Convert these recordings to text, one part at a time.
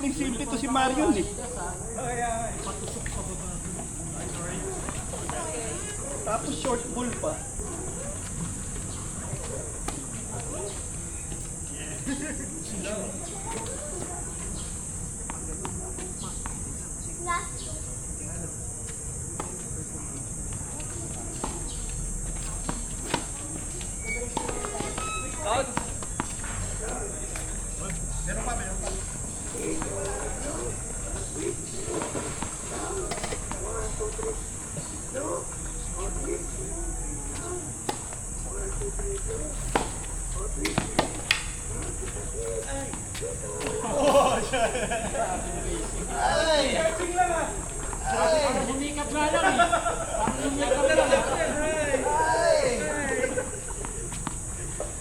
Simple to si Marion eh. Tapos short ball pa.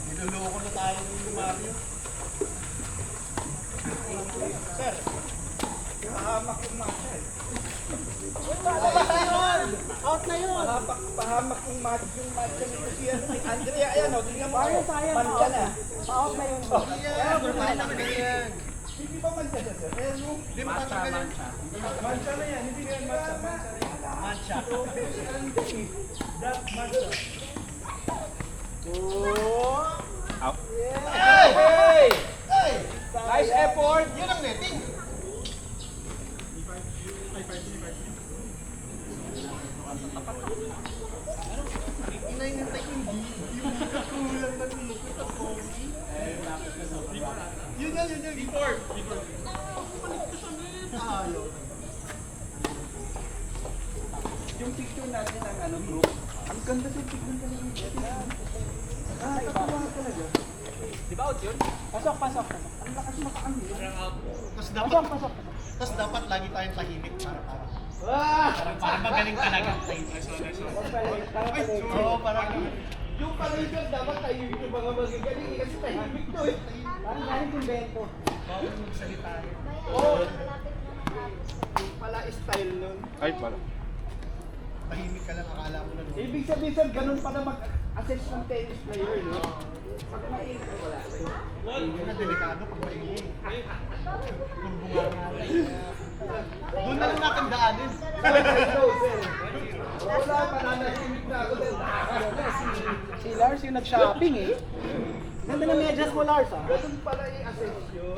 Niloloko na tayo ng Mario. Sir, pahamak yung match eh. Out na yun! Pahamak yung match nito si Andrea. Ayan o, tingnan mo. Sayang, Manta na. out na yun. Hindi ba manta siya, sir? Hindi ba manta ka yan? Manta na yan, hindi na yan manta. Manta. That manta. Oh! Out. Hey! Hey! Nice effort! Yun ang netting. Inainintay ko hindi. Yung kulang na dito sa Kobe. Yun. Before. Ayaw. Yung picture natin ng group. Ang ganda sa picture natin. Tatawa talaga. Di ba out yun? Pasok. Ang lakas makaangin. Pasok. Tapos dapat lagi tayong tahimik para. Para magaling talaga. Oo, parang yung palaybag dapat tahimik yung mga magagaling kasi tahimik to eh. Parang galing yung bento. Bawal magsalita rin. Oo. Yung pala style nun. Ay, pala. Tahimik ka lang, akala mo na doon. Ibig sabihin sir, ganun pa na mag-assess ng tennis player, no? Pag maingay, wala. Yun na delikado pag maingay. Kurbunga nga lang. Doon na lang natin daanin. Wala, pananahimik na ako din. Si Lars yung nag-shopping eh. Ganda na medyas mo Lars ah. Ganun pala i-assess yun.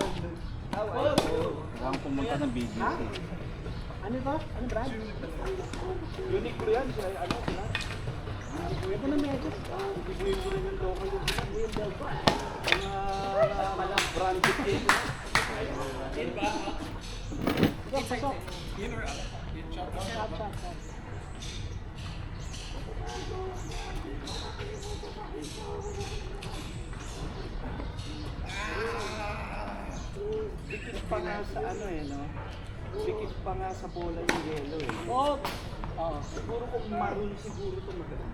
Kailangan pumunta ng BGC. Ha? Ano ba? Ano brand? Uniqlo yan, sila. Ganda na medyas. Hindi mo yung local yung Mga branded din. pasok. In or out? In shop? Shop. Dikit pa nga sa ano eh, no? Dikit pa nga sa bola yung yellow eh. Oh. Siguro kung maroon siguro ito maganda.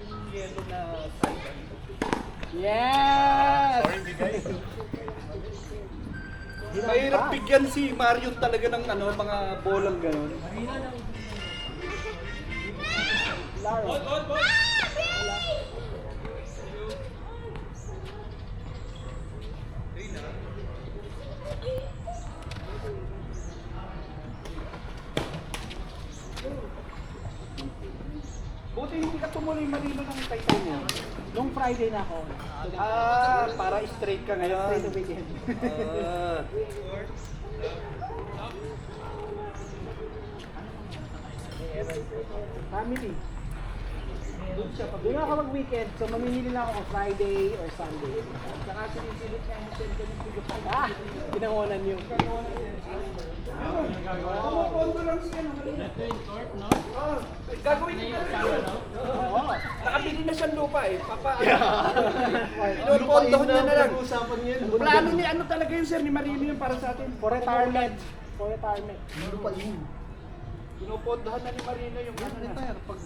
Yung yellow na side. Yes! Sorry, bigay. Mahirap bigyan si Mario talaga ng ano, mga bolang gano'n. Laro. Buti hindi ka tumuloy Marino ng Titan niya. Nung Friday na ako. Para straight ka ngayon. Straight to weekend. Family. Doon ako mag-weekend, so mamimili lang ako kung Friday or Sunday. Saka sinisilip ka yung send ko ng pigo pa. Pinangonan yung. Kondo lang siya. Gagawin niya na rin. Oo. Nakabili na siyang lupa eh. Pinupondohan niya na lang. Plano ni ano talaga yun sir, ni Marino yung para sa atin. For retirement. Lupa yun. Pinupondohan na ni Marino yung ano na. Pag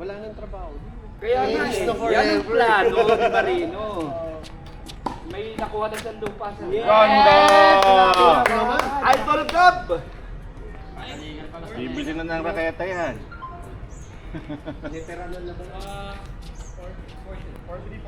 wala nang trabaho. Kaya nga Yes, eh, no, yan ang forever. plano ni Marino. May nakuha na siyang lupa sa Ganda! Idol Cup! Bibili na ng raketa yan. Literal na lang. 4-3.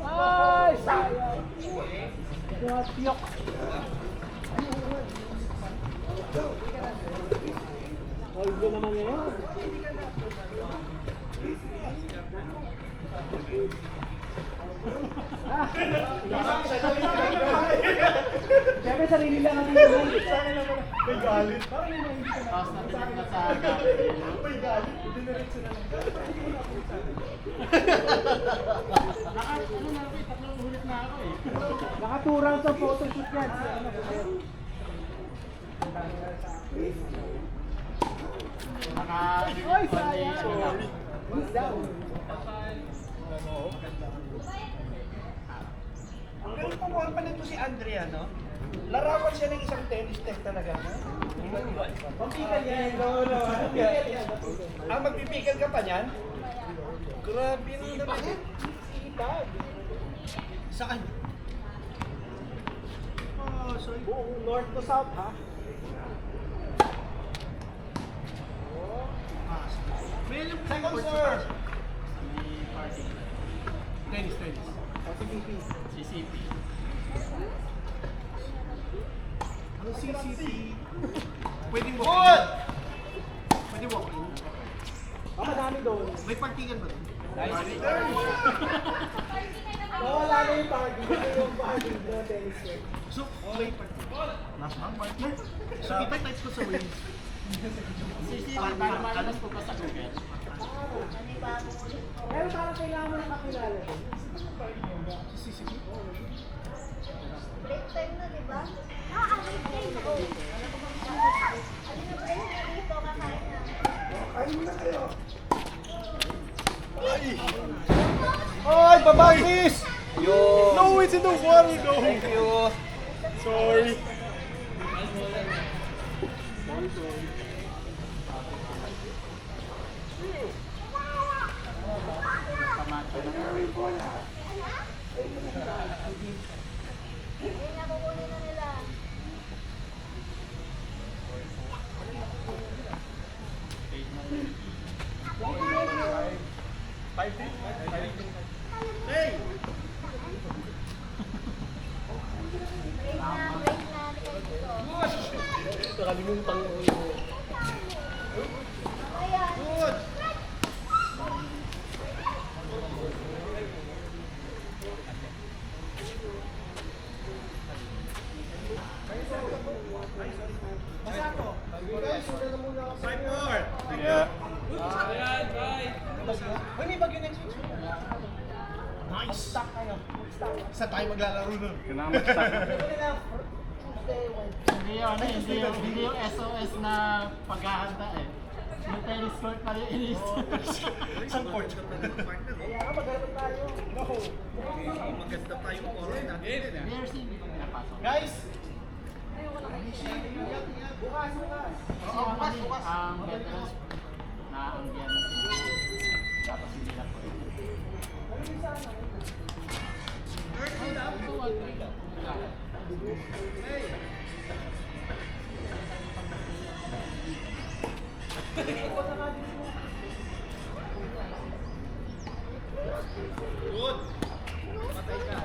Ay, sayang. Piyok. Hold ko naman ngayon. Ah! Siyempre sarili lang ang tingin. May galit. Tapos natin na sa May galit. Diniretso na lang. tatlong ulit na ako eh. Naka 2 rounds ang photoshoot yan. Si ano, Ay, sayang. Who's down? Ang galing kumuha pa nito si Andrea, no? Larawan siya ng isang tennis tech talaga. Pampikan yan. No. Pampikan yan. Ah, magpipikal ka pa niyan? Grabe na naman yan. Itag. Saan? Oh, sorry. Buong north to south, ha? May alam ko Second court sa serve. taas. Tennis. O si PP. CCP. Ang CCP. Pwedeng Good! walk-in. Pwede walk-in. Madami doon. May partigan ba doon? Wala na yung party. Yung party doon, tennis court. So, may partigan. Nasa ang partner. So, ipa-type ko sa win. CCP, malas po pa sa Google. Pero parang kailangan mo nakakilala doon. CCP? Break time na, di ba? Break time na. Oh. Ano na ba yun? Dito, kakain na. Ay, babagis! No, it's in the water, no! Thank you. Sorry. Hindi na kukunin na nila. Break na. Dito. Nakalimutan ko yun. Ayan. Good! Side board! Yeah. Uy, may bagyo next week. Nice! Stuck kayo. Stuck. Saan tayo maglalaro nun? Kailangan mag-start. Pwede na Tuesday, Wednesday. Hindi yung SOS na paghahanda eh. Yung tennis court pa yung Isang court ka pa ng partner. Kaya nga, magharap tayo. Maganda pa yung oras natin. BRC, hindi ko pinapasok. Guys! Bukas. Bukas. Ang veterans na ang biyan natin. Tapos hindi na po. Good! Patay ka.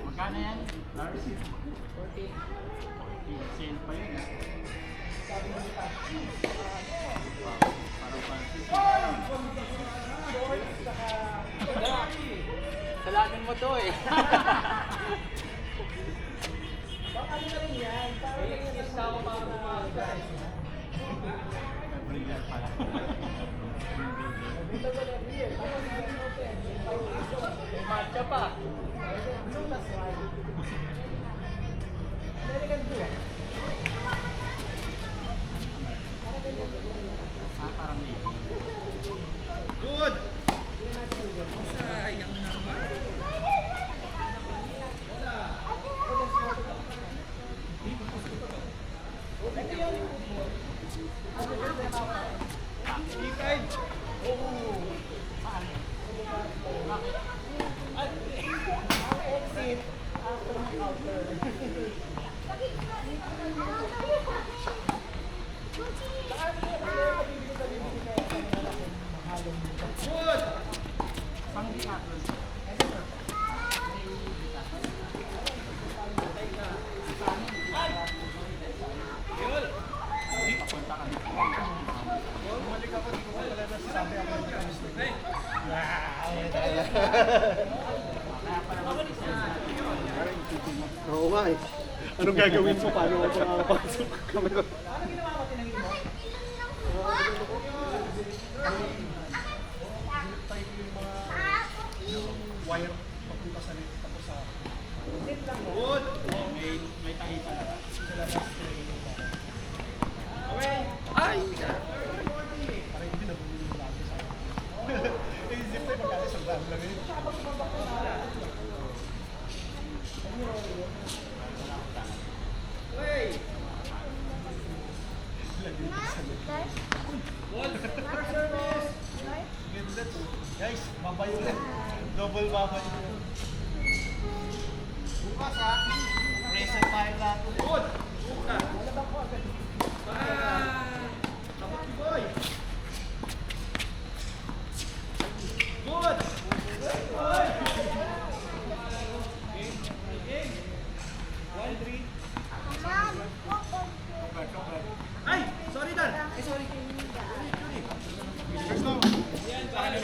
Magkano yan? Lars? 40. Sale pa yun. Salamin mo to eh. Baka ano na rin yan. Parang yung kasama para Brilliant pala. matcha pa. Yung last one. American blue. Parang navy. Good! Oo nga eh. Anong gagawin mo? Paano ako makakapasok? Wire papunta sa net tapos sa May tahi talaga. ay Parang hindi na bumili yung lagi sa akin. Eh, zip tayo magkali sa dami lang yun. Ganda to. Guys, babayo ulit. Double babayo. bukas ha. Present tayo lahat ulit. Good. Bukas. Kapag ni boy. Good. Ay, sorry Dan. Ay, sorry. Kaya sobra yung tayo.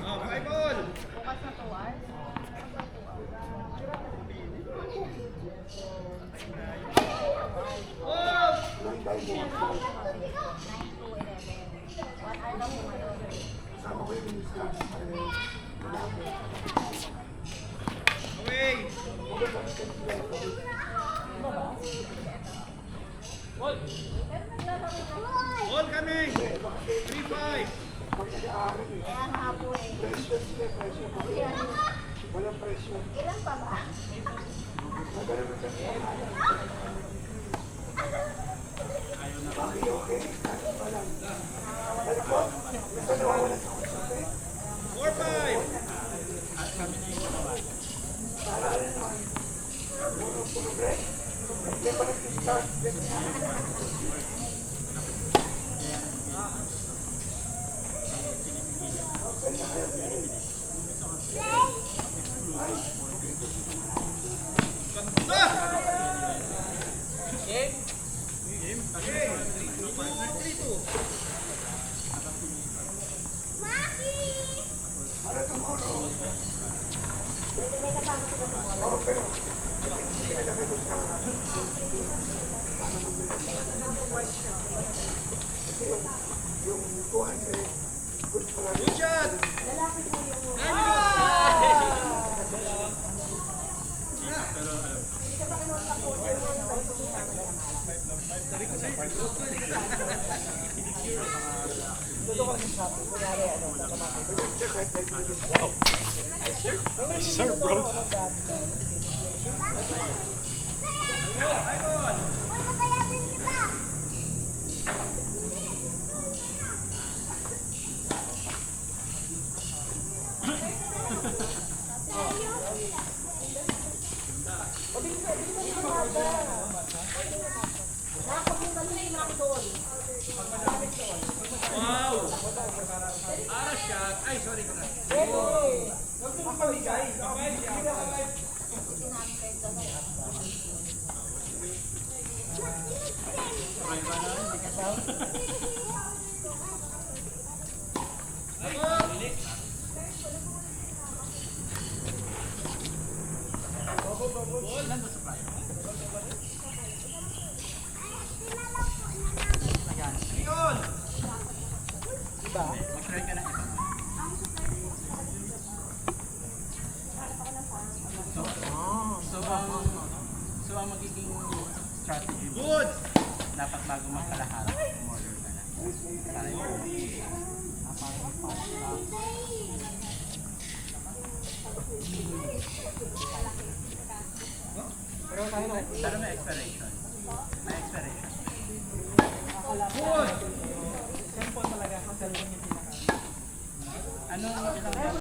Okay, ball. Okay. Ball coming. 3-5. Ilan pa ba? Four, five. Good shot. Sir, bro. Wow. Ara shot. Ay, sorry ko na. pamigay. Sabay ba na? Hindi ka sa... Ilan ba sa price? Ayan. Diba? Mag-try ka na iba. So ang magiging strategy mo, dapat bago magkalahat, order ka na. Para yung Pero tayo na. pero may expiration. May expiration. Cellphone talaga. Cellphone yung pinaka. Anong ilang